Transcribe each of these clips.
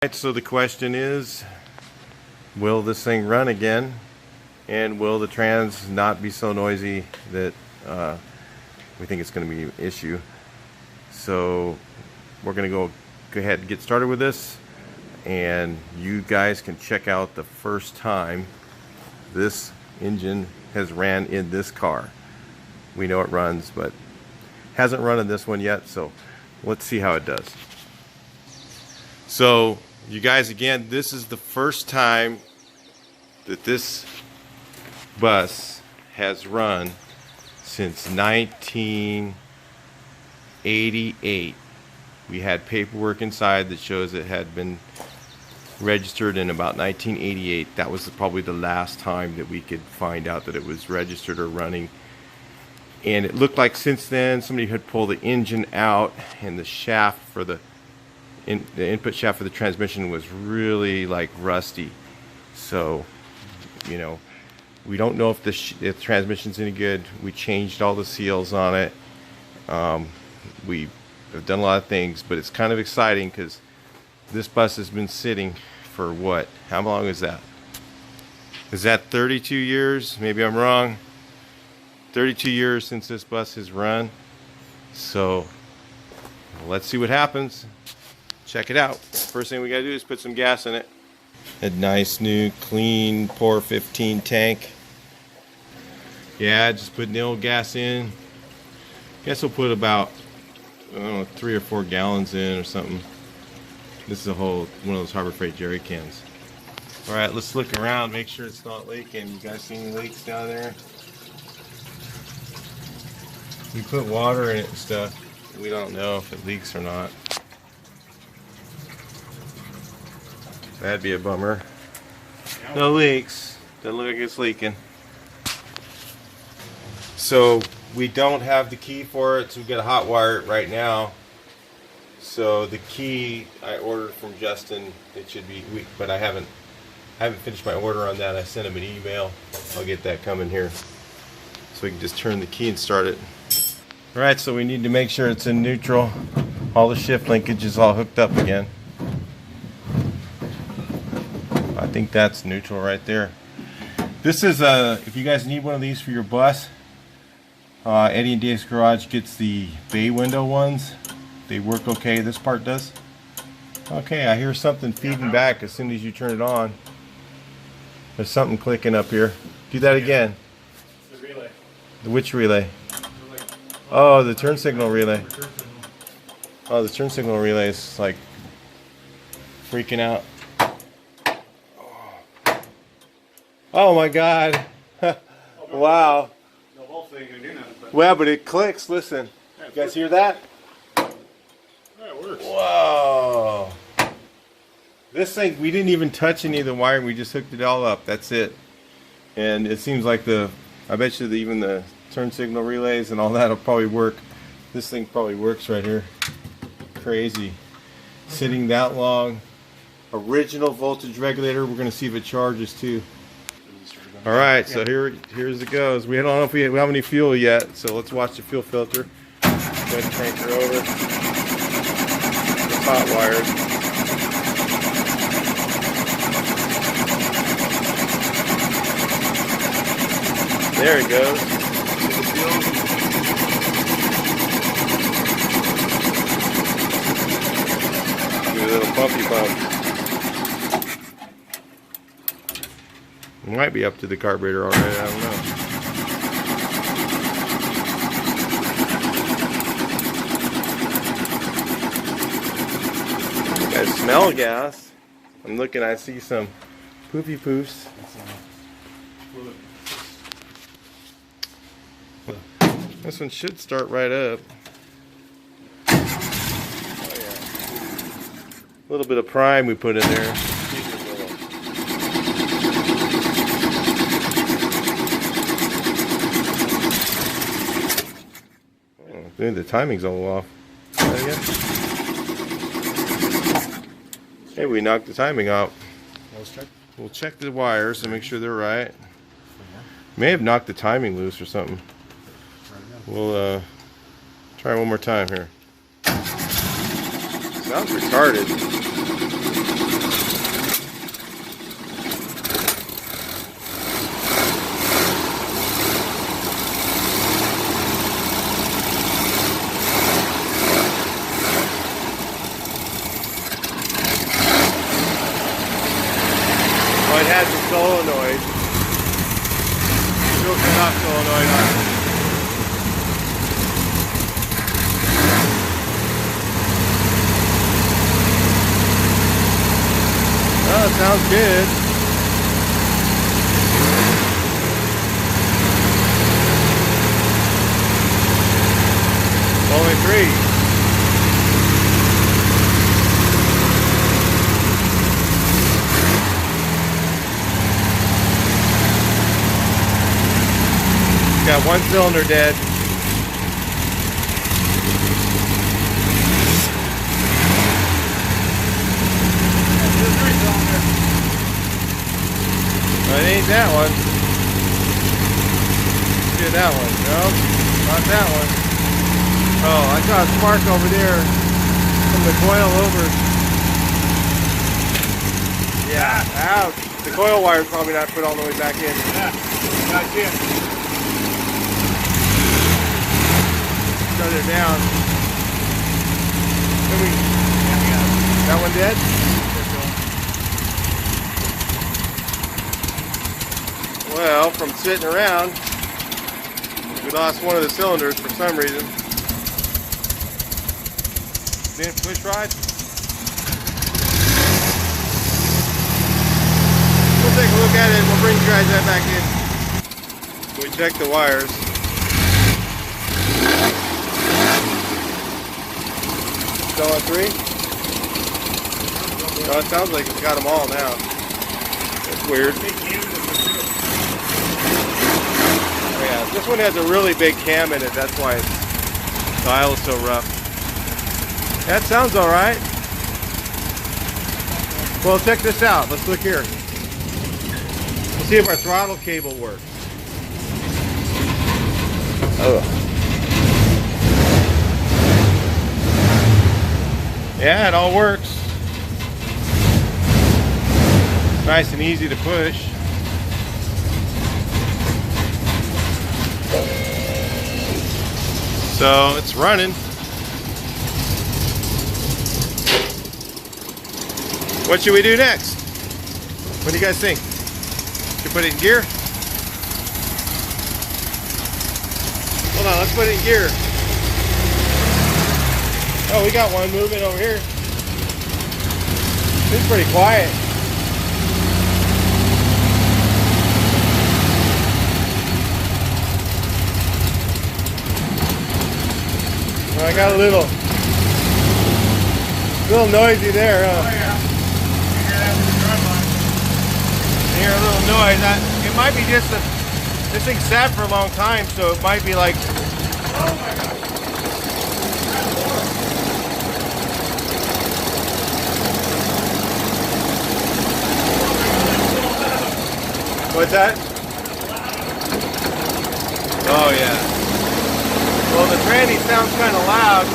Alright, so the question is, will this thing run again? And will the trans not be so noisy that we think it's going to be an issue? So we're going to go ahead and get started with this, and you guys can check out the first time this engine has ran in this car. We know it runs, but hasn't run in this one yet, so let's see how it does. So you guys, again, this is the first time that this bus has run since 1988. We had paperwork inside that shows it had been registered in about 1988. That was probably the last time that we could find out that it was registered or running. And it looked like since then somebody had pulled the engine out, and the shaft for the input shaft for the transmission was really like rusty. So, you know, we don't know if the transmission's any good. We changed all the seals on it. We have done a lot of things, but it's kind of exciting because this bus has been sitting for what? How long is that? Is that 32 years? Maybe I'm wrong. 32 years since this bus has run. So let's see what happens. Check it out. First thing we gotta do is put some gas in it. A nice new clean pour 15 tank. Yeah, just putting the old gas in. Guess we'll put about, I don't know, 3 or 4 gallons in or something. This is one of those Harbor Freight jerry cans. All right, let's look around, make sure it's not leaking. You guys see any leaks down there? We put water in it and stuff. We don't know if it leaks or not. That'd be a bummer. No leaks. Doesn't look like it's leaking. So we don't have the key for it, so we've got to hot wire it right now. So the key I ordered from Justin. It should be, but I haven't finished my order on that. I sent him an email. I'll get that coming here, so we can just turn the key and start it. All right, so we need to make sure it's in neutral. All the shift linkage is all hooked up again. I think that's neutral right there. This is if you guys need one of these for your bus, Eddie and Dave's Garage gets the bay window ones. They work okay. This part does. Okay, I hear something feeding back as soon as you turn it on. There's something clicking up here. Do that again. The relay. Which relay? Oh, the turn signal relay. Oh, the turn signal relay is like freaking out. Oh my God. Wow. The whole thing ain't gonna do nothing, but Well, but it clicks. Listen. You guys hear that? yeah, it works. Whoa. This thing, we didn't even touch any of the wiring. We just hooked it all up. That's it. And it seems like I bet you even the turn signal relays and all that will probably work. This thing probably works right here. Crazy. Sitting that long. Original voltage regulator. We're going to see if it charges too. All right, so here's it goes. We don't know if we have any fuel yet, so let's watch the fuel filter. Go ahead and crank her over. It's hot wired. There it goes. Do a little pumpy pump. It might be up to the carburetor already, I don't know. I smell gas. I'm looking, I see some poofy poofs. This one should start right up. Oh yeah. A little bit of prime we put in there. Dude, the timing's all off. Hey, we knocked the timing out. We'll check the wires and make sure they're right. May have knocked the timing loose or something. We'll try one more time here. Sounds retarded. it has a solenoid. Still cut off solenoid on it. Oh, it sounds good. Only 3. Got 1 cylinder dead. It ain't that one. Let's that one. Nope, not that one. Oh, I saw a spark over there from the coil over. Yeah, ouch. The coil wire's probably not put all the way back in. Yeah, that's it. Shut it down. That one dead? Well, from sitting around, we lost one of the cylinders for some reason. Didn't push rod? We'll take a look at it and we'll bring you guys that back in. We check the wires. Still on 3? Oh, it sounds like it's got them all now. That's weird. Oh yeah, this one has a really big cam in it. That's why the dial is so rough. That sounds all right. Well, check this out. Let's look here. Let's see if our throttle cable works. Oh. Yeah, it all works. Nice and easy to push. So it's running. What should we do next? What do you guys think? Should we put it in gear? Hold on, let's put it in gear. Oh, we got one moving over here. It's pretty quiet. Well, I got a little noisy there, huh? Oh yeah. You hear that with the drum line. Hear a little noise. It might be just this thing sat for a long time, so it might be like. Oh my God. What's that? Oh yeah. Well, the tranny sounds kind of loud.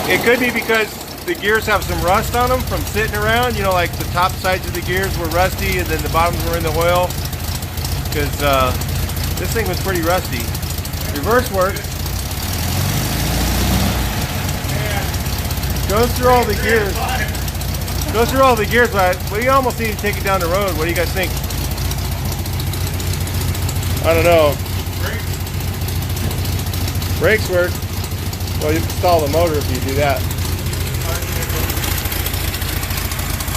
It could be because the gears have some rust on them from sitting around. You know, like the top sides of the gears were rusty, and then the bottoms were in the oil. Because this thing was pretty rusty. Reverse works. Goes through all the gears. Goes through all the gears, but we almost need to take it down the road. What do you guys think? I don't know. Brakes work. Well, you install the motor if you do that.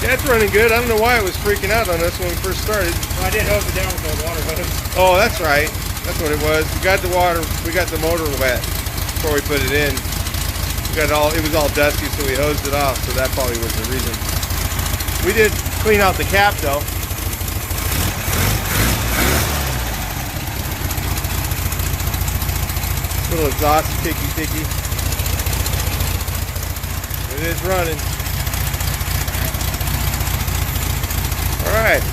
Yeah, it's running good. I don't know why it was freaking out on us when we first started. Well, I did hose it down with the water hose. Oh, that's right. That's what it was. We got the water. We got the motor wet before we put it in. We got it all. It was all dusty, so we hosed it off. So that probably was the reason. We did clean out the cap though. Little exhaust ticky. It is running. Alright.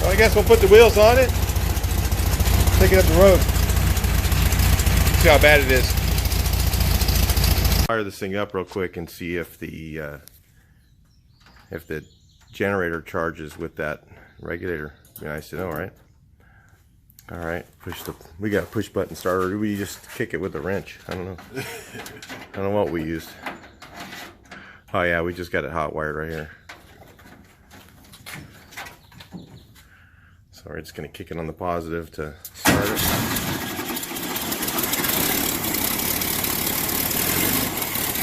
Well, I guess we'll put the wheels on it. Take it up the road. See how bad it is. Fire this thing up real quick and see if the generator charges with that regulator. Be nice to know, right? All right, we got a push button starter. Or do we just kick it with a wrench? I don't know. I don't know what we used. Oh yeah, we just got it hot wired right here. So we're just gonna kick it on the positive to start it.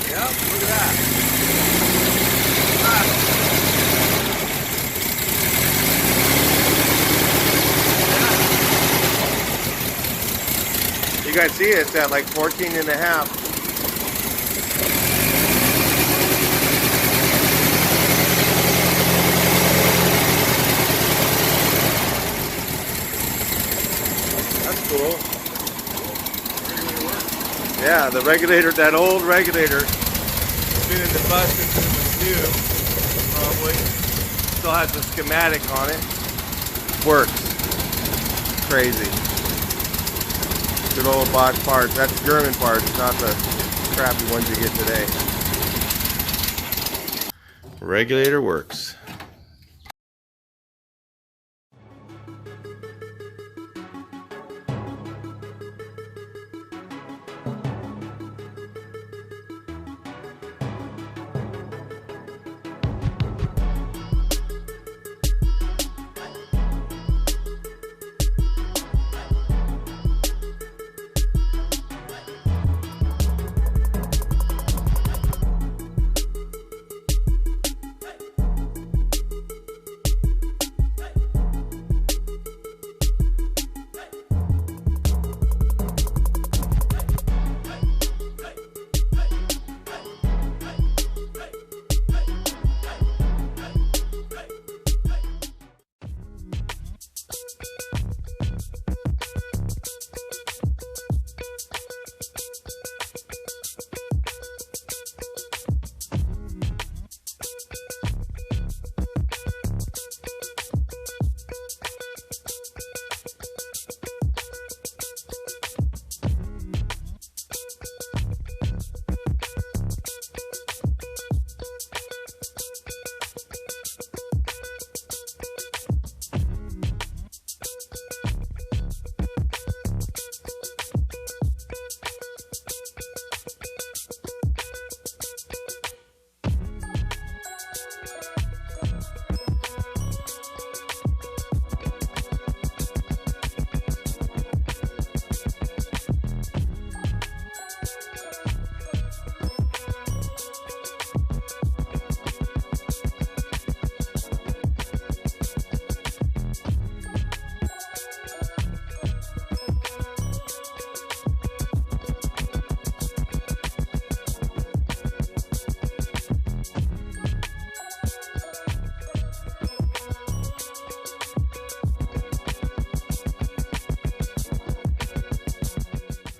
Yep, look at that. You guys see it's at like 14 and a half. That's cool. Yeah, the regulator, that old regulator, been in the bus since it was new, probably. Still has the schematic on it. Works. Crazy. Good old box parts. That's German parts, not the crappy ones you get today. Regulator works.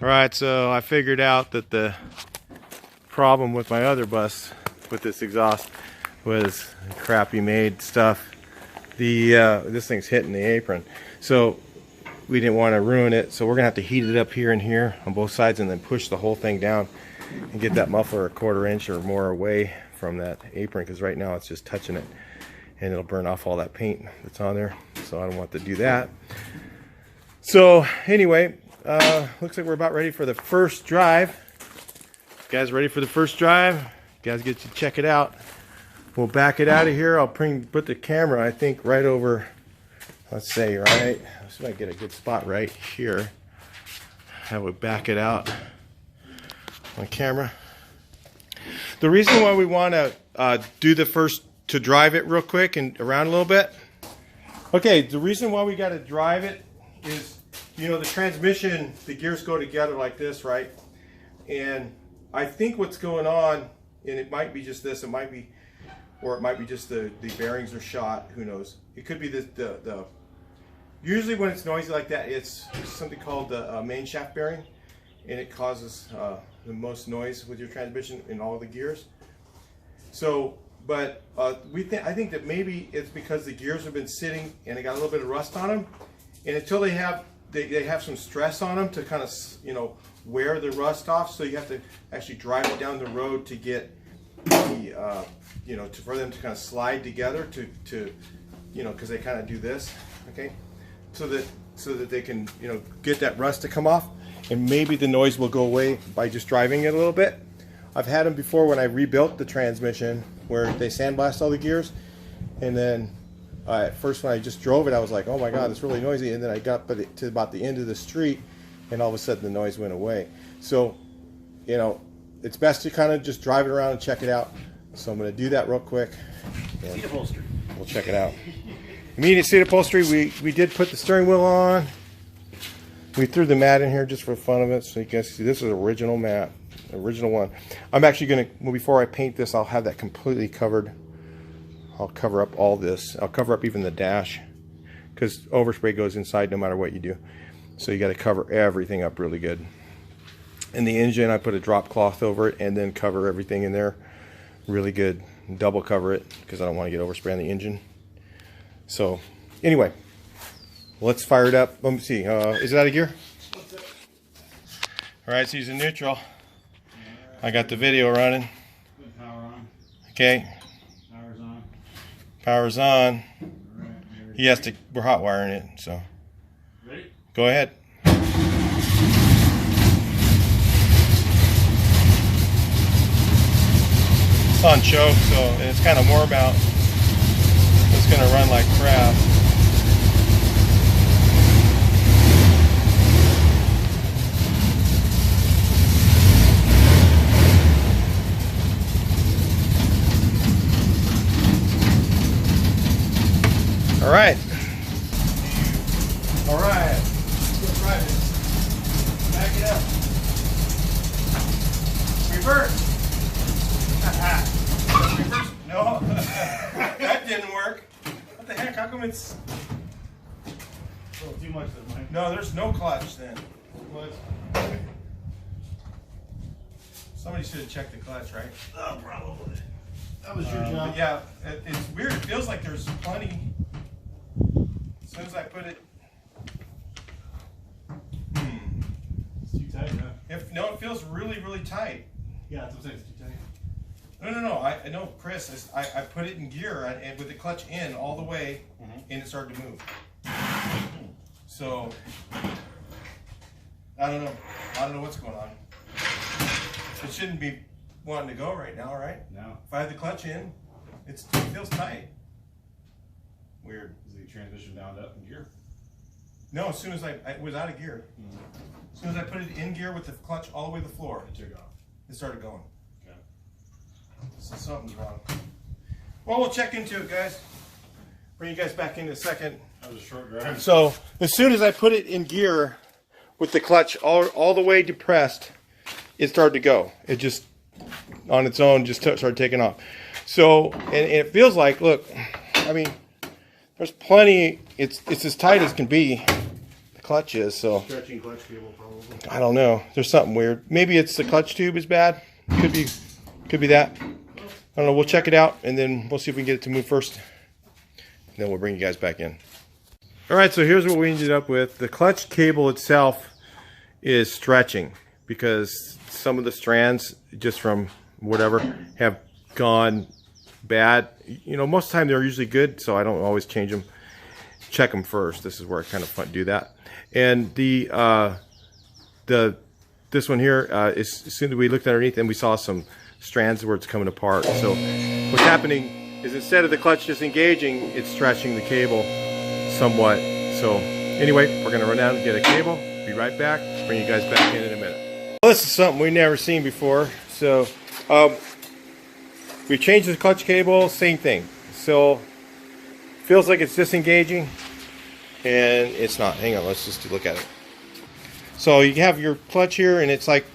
Alright, so I figured out that the problem with my other bus with this exhaust was crappy made stuff. This thing's hitting the apron, so we didn't want to ruin it, so we're gonna have to heat it up here and here on both sides and then push the whole thing down and get that muffler a 1/4 inch or more away from that apron, because right now it's just touching it and it'll burn off all that paint that's on there, so I don't want to do that. So anyway, looks like we're about ready for the first drive. You guys ready for the first drive? You guys get to check it out. We'll back it out of here. I'll put the camera, I think, right over, let's say, right, let's see if I get a good spot right here. I would back it out on camera. The reason why we want to do the first, to drive it real quick and around a little bit. Okay, the reason why we got to drive it is, you know, the transmission, the gears go together like this, right? And I think what's going on, and it might be just this, it might be, or it might be just the bearings are shot, who knows. It could be the usually when it's noisy like that, it's something called the main shaft bearing, and it causes the most noise with your transmission in all the gears. So, but I think that maybe it's because the gears have been sitting and they got a little bit of rust on them, and until they have some stress on them to kind of, you know, wear the rust off, so you have to actually drive it down the road to get the you know, for them to kind of slide together to you know, because they kind of do this, okay, so that they can, you know, get that rust to come off, and maybe the noise will go away by just driving it a little bit. I've had them before when I rebuilt the transmission, where they sandblast all the gears, and then at first when I just drove it, I was like, oh my god, it's really noisy, and then I got to about the end of the street, and all of a sudden the noise went away. So, you know, it's best to kind of just drive it around and check it out. So I'm going to do that real quick. Seat upholstery. We'll check it out. Immediate seat upholstery. We did put the steering wheel on. We threw the mat in here just for fun of it, so you guys see this is original mat, original one. I'm actually going to, well, before I paint this, I'll have that completely covered. I'll cover up all this. I'll cover up even the dash, because overspray goes inside no matter what you do. So you got to cover everything up really good. And the engine, I put a drop cloth over it and then cover everything in there really good. Double cover it because I don't want to get overspray on the engine. So anyway, let's fire it up. Let me see. Is it out of gear? All right, so using neutral. I got the video running. Power on. Okay. Power's on. Power's on. Right, He has to. We're hot wiring it, so. ready? Go ahead. It's on choke, so and it's kind of warm out. It's gonna run like crap. All right. All right. Let's try this. Back it up. Reverse. Reverse. No. That didn't work. What the heck? How come it's... A little too much of Mike. No, there's no clutch then. What? Somebody should have checked the clutch, right? Oh, probably. That was your But job. yeah, it's weird. It feels like there's plenty. As soon as I put it... It's too tight, huh? No, it feels really, really tight. Yeah, that's what I'm saying. It's too tight. No. I know, Chris. I put it in gear and with the clutch in all the way, and it started to move. So I don't know. I don't know what's going on. It shouldn't be wanting to go right now, right? No. If I had the clutch in, it feels tight. Weird. Is the transmission bound up in gear? No, as soon as I was out of gear. As soon as I put it in gear with the clutch all the way to the floor, It took off. it started going. Okay. So something's wrong. Well, we'll check into it, guys. Bring you guys back in a second. That was a short drive. So as soon as I put it in gear with the clutch all the way depressed, it started to go. It just on its own just started taking off. So and it feels like, look, I mean, there's plenty. It's as tight as can be. The clutch is so. Stretching clutch cable, probably. I don't know. There's something weird. Maybe it's the clutch tube is bad. Could be that. I don't know. We'll check it out and then we'll see if we can get it to move first. And then we'll bring you guys back in. All right, so here's what we ended up with. The clutch cable itself is stretching because some of the strands, just from whatever, have gone bad. You know, most of the time they're usually good, so I don't always change them. Check them first. This is where I kind of fun do that. And this one here, as soon as we looked underneath and we saw some strands where it's coming apart. So what's happening is instead of the clutch disengaging, it's stretching the cable somewhat. So anyway, we're gonna run down and get a cable. Be right back. Bring you guys back in a minute. Well, this is something we've never seen before. So we changed the clutch cable, same thing. So feels like it's disengaging and it's not. Hang on, let's just look at it. So you have your clutch here and it's like,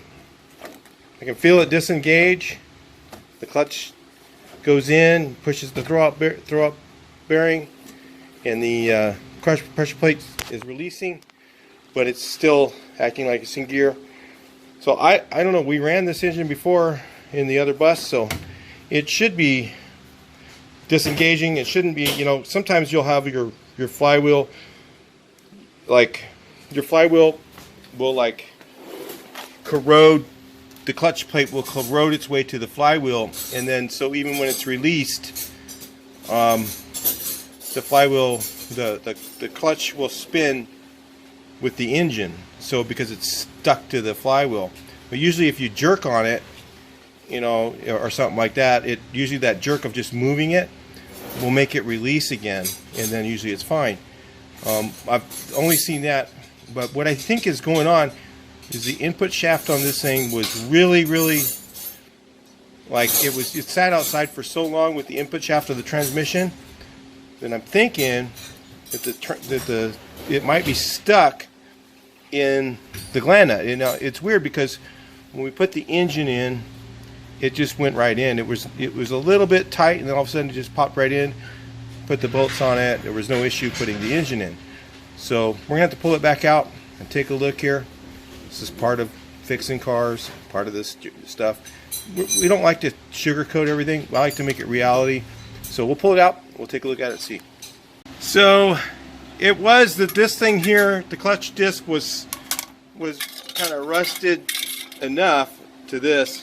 I can feel it disengage. The clutch goes in, pushes the throw up bearing, and the pressure plate is releasing, but it's still acting like it's in gear. So I don't know, we ran this engine before in the other bus, so it should be disengaging. It shouldn't be, you know, sometimes you'll have your flywheel, like your flywheel will like corrode, the clutch plate will corrode its way to the flywheel, and then so even when it's released, the flywheel, the clutch will spin with the engine, so because it's stuck to the flywheel. But usually if you jerk on it, you know, or something like that, it usually that jerk of just moving it will make it release again, and then usually it's fine. I've only seen that, but what I think is going on is the input shaft on this thing was really, like it sat outside for so long with the input shaft of the transmission, then I'm thinking that it might be stuck in the gland nut. You know, it's weird because when we put the engine in, it just went right in. It was a little bit tight, and then all of a sudden it just popped right in. Put the bolts on it. There was no issue putting the engine in. So we're gonna have to pull it back out and take a look here. This is part of fixing cars, part of this stuff. We don't like to sugarcoat everything. I like to make it reality. So we'll pull it out. We'll take a look at it and see. So it was that this thing here, the clutch disc was kind of rusted enough to this.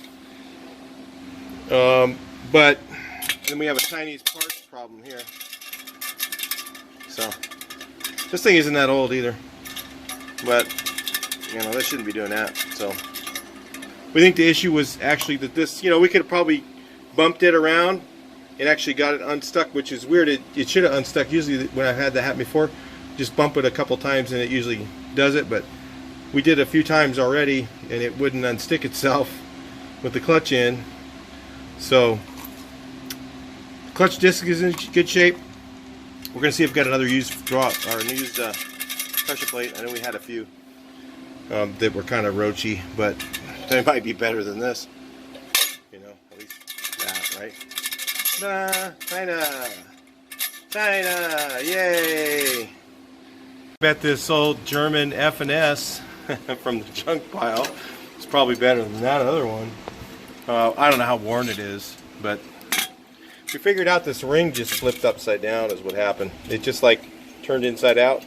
But then we have a Chinese parts problem here. So this thing isn't that old either, but you know, this shouldn't be doing that. So we think the issue was actually that this, you know, we could have probably bumped it around and actually got it unstuck, which is weird. It should have unstuck. Usually when I've had that happen before, just bump it a couple times and it usually does it, but we did a few times already and it wouldn't unstick itself with the clutch in. So clutch disc is in good shape. We're gonna see if we've got another used pressure plate. I know we had a few that were kind of roachy, but they might be better than this. You know, at least that, right? China, yay! Bet this old German F&S from the junk pile is probably better than that other one. I don't know how worn it is, but we figured out this ring just flipped upside down is what happened. It just like turned inside out.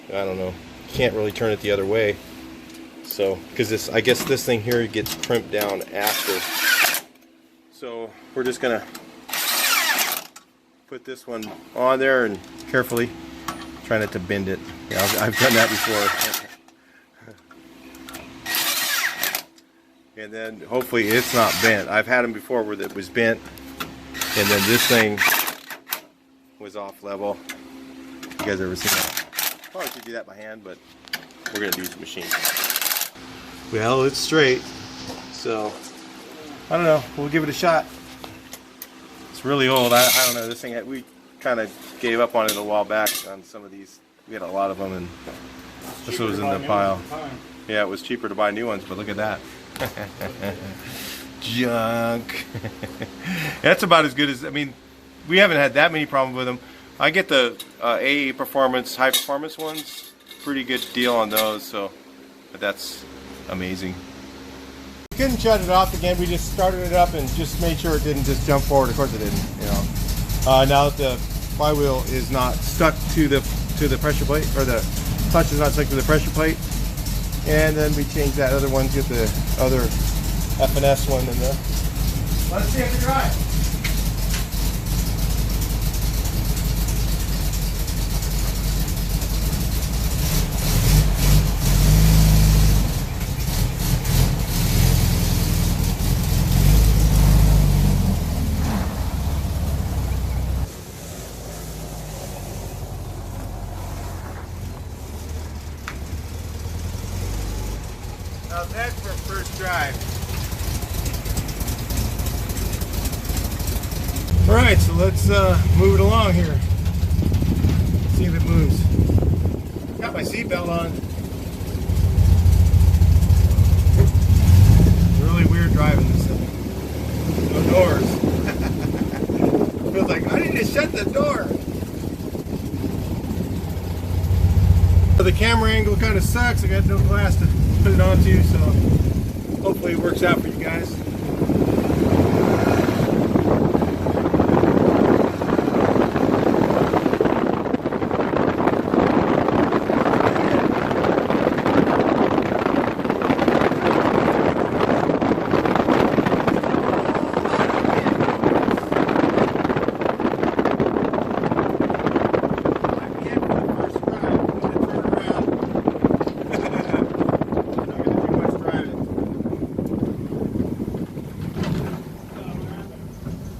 I don't know. Can't really turn it the other way. So, because I guess this thing here gets crimped down after. So we're just gonna put this one on there and carefully try not to bend it. Yeah, I've done that before. And then hopefully it's not bent. I've had them before where it was bent and then this thing was off level. You guys ever seen that? Probably could do that by hand, but we're gonna use the machine. Well, it's straight, so I don't know. We'll give it a shot. It's really old. I don't know. This thing, we kind of gave up on it a while back on some of these. We had a lot of them, and this was in the pile. Yeah, it was cheaper to buy new ones, but look at that. Junk. That's about as good as, I mean, we haven't had that many problems with them. I get the AA Performance, high performance ones. Pretty good deal on those, so, but that's amazing. We couldn't shut it off again. We just started it up and just made sure it didn't just jump forward. Of course it didn't, you know. Now that the flywheel is not stuck to the pressure plate, or the clutch is not stuck to the pressure plate. And then we changed that other one, get the other F&S one in there. Let's see if it dries. How's that for a first drive? Alright, so let's move it along here. See if it moves. Got my seatbelt on. Really weird driving this thing. No doors. Feels like I need to shut the door. The camera angle kind of sucks. I got no glass to put it onto, so hopefully it works out for you guys.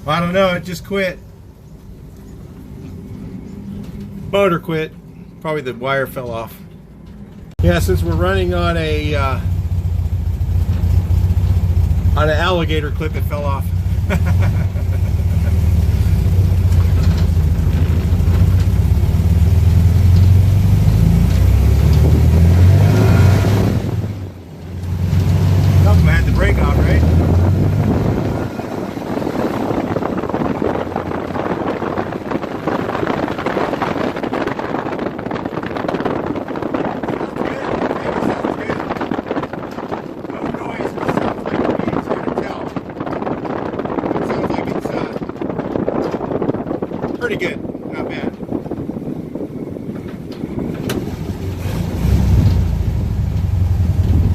I don't know, it just quit. Motor quit. Probably the wire fell off. Yeah, since we're running on an alligator clip, it fell off. Something had the brake on, right? Pretty good, not bad.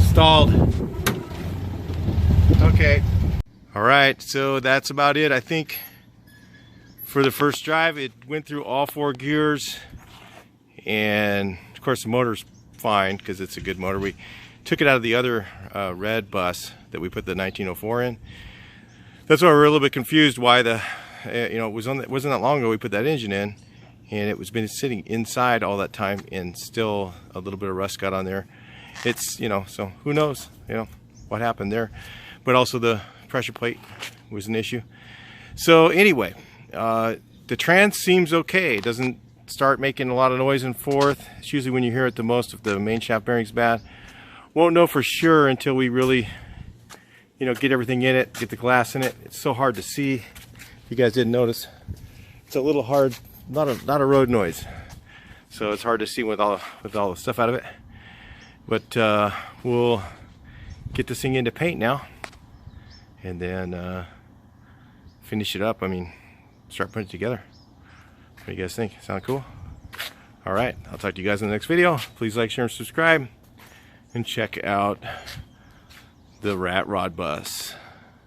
Stalled. Okay. All right, so that's about it. I think for the first drive, it went through all 4 gears, and of course the motor's fine because it's a good motor. We took it out of the other red bus that we put the 1904 in. That's why we're a little bit confused why the it wasn't that long ago we put that engine in, and it was been sitting inside all that time, and still a little bit of rust got on there. It's so who knows what happened there, but also the pressure plate was an issue. So anyway, the trans seems okay. It doesn't start making a lot of noise and forth. It's usually when you hear it the most if the main shaft bearing's bad. Won't know for sure until we really get everything in it, get the glass in it. It's so hard to see. You guys didn't notice, it's a little hard, not a road noise, so it's hard to see with all the stuff out of it. But we'll get this thing into paint now, and then finish it up. I mean, start putting it together. What do you guys think? Sound cool? All right, I'll talk to you guys in the next video. Please like, share, and subscribe, and check out the Rat Rod Bus.